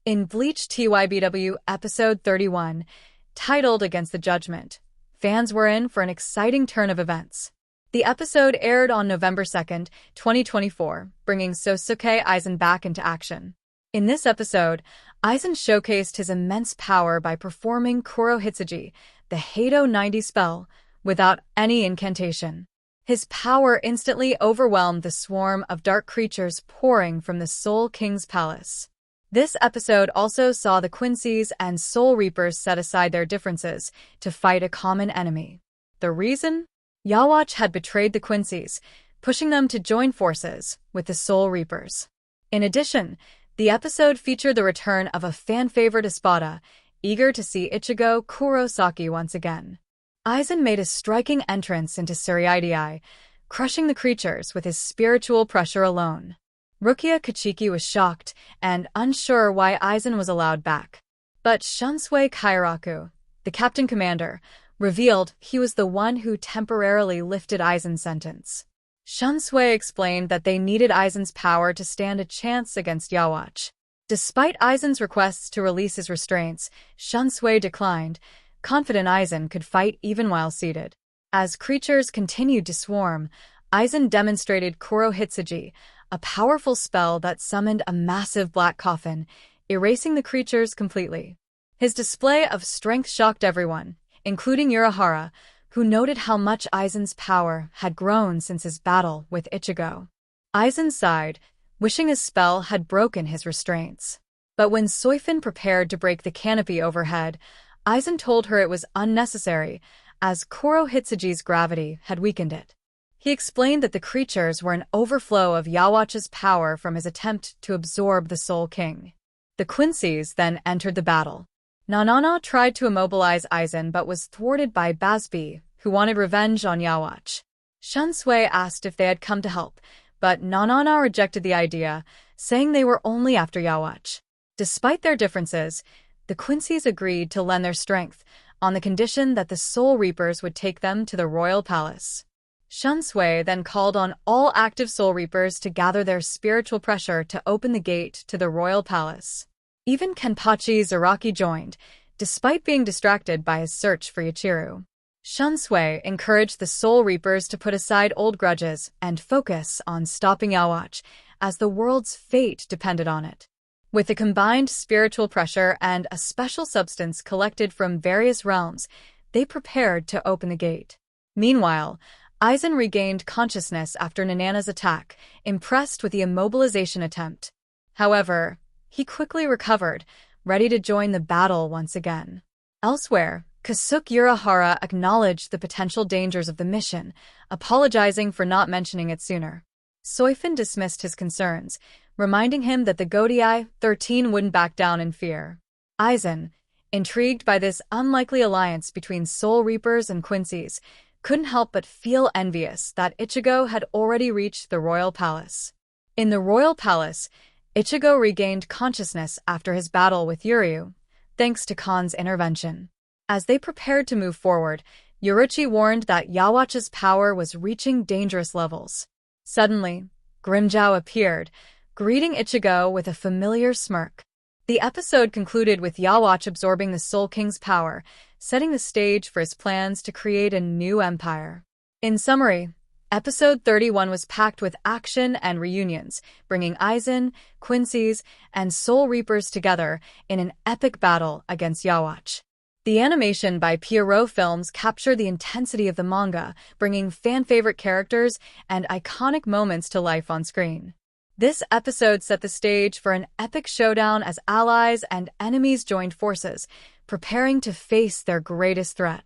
In Bleach TYBW episode 31, titled Against the Judgment, fans were in for an exciting turn of events. The episode aired on November 2nd, 2024, bringing Sosuke Aizen back into action. In this episode, Aizen showcased his immense power by performing Kurohitsugi, the Hado 90 spell, without any incantation. His power instantly overwhelmed the swarm of dark creatures pouring from the Soul King's palace. This episode also saw the Quincies and Soul Reapers set aside their differences to fight a common enemy. The reason? Yhwach had betrayed the Quincies, pushing them to join forces with the Soul Reapers. In addition, the episode featured the return of a fan-favorite Espada, eager to see Ichigo Kurosaki once again. Aizen made a striking entrance into Tsuruyaidai, crushing the creatures with his spiritual pressure alone. Rukia Kachiki was shocked and unsure why Aizen was allowed back. But Shunsui Kairaku, the captain commander, revealed he was the one who temporarily lifted Aizen's sentence. Shunsui explained that they needed Aizen's power to stand a chance against Yhwach. Despite Aizen's requests to release his restraints, Shunsui declined, confident Aizen could fight even while seated. As creatures continued to swarm, Aizen demonstrated Kurohitsugi, a powerful spell that summoned a massive black coffin, erasing the creatures completely. His display of strength shocked everyone, including Urahara, who noted how much Aizen's power had grown since his battle with Ichigo. Aizen sighed, wishing his spell had broken his restraints. But when Soifin prepared to break the canopy overhead, Aizen told her it was unnecessary, as Kurohitsugi's gravity had weakened it. He explained that the creatures were an overflow of Yhwach's power from his attempt to absorb the Soul King. The Quincies then entered the battle. Nanana tried to immobilize Aizen but was thwarted by Bazbi, who wanted revenge on Yhwach. Shunsui asked if they had come to help, but Nanana rejected the idea, saying they were only after Yhwach. Despite their differences, the Quincies agreed to lend their strength, on the condition that the Soul Reapers would take them to the royal palace. Shunsui then called on all active Soul Reapers to gather their spiritual pressure to open the gate to the royal palace. Even Kenpachi Zaraki joined, despite being distracted by his search for Yachiru. Shunsui encouraged the Soul Reapers to put aside old grudges and focus on stopping Yhwach, as the world's fate depended on it. With the combined spiritual pressure and a special substance collected from various realms, they prepared to open the gate. Meanwhile, Aizen regained consciousness after Nanana's attack, impressed with the immobilization attempt. However, he quickly recovered, ready to join the battle once again. Elsewhere, Kasuke Urahara acknowledged the potential dangers of the mission, apologizing for not mentioning it sooner. Soifin dismissed his concerns, reminding him that the Godai 13 wouldn't back down in fear. Aizen, intrigued by this unlikely alliance between Soul Reapers and Quincies, couldn't help but feel envious that Ichigo had already reached the royal palace. In the royal palace, Ichigo regained consciousness after his battle with Yuryu, thanks to Khan's intervention. As they prepared to move forward, Yoruichi warned that Yhwach's power was reaching dangerous levels. Suddenly, Grimmjow appeared, greeting Ichigo with a familiar smirk. The episode concluded with Yhwach absorbing the Soul King's power, setting the stage for his plans to create a new empire. In summary, episode 31 was packed with action and reunions, bringing Aizen, Quincies, and Soul Reapers together in an epic battle against Yhwach. The animation by Pierrot Films captured the intensity of the manga, bringing fan-favorite characters and iconic moments to life on screen. This episode set the stage for an epic showdown as allies and enemies joined forces, preparing to face their greatest threat.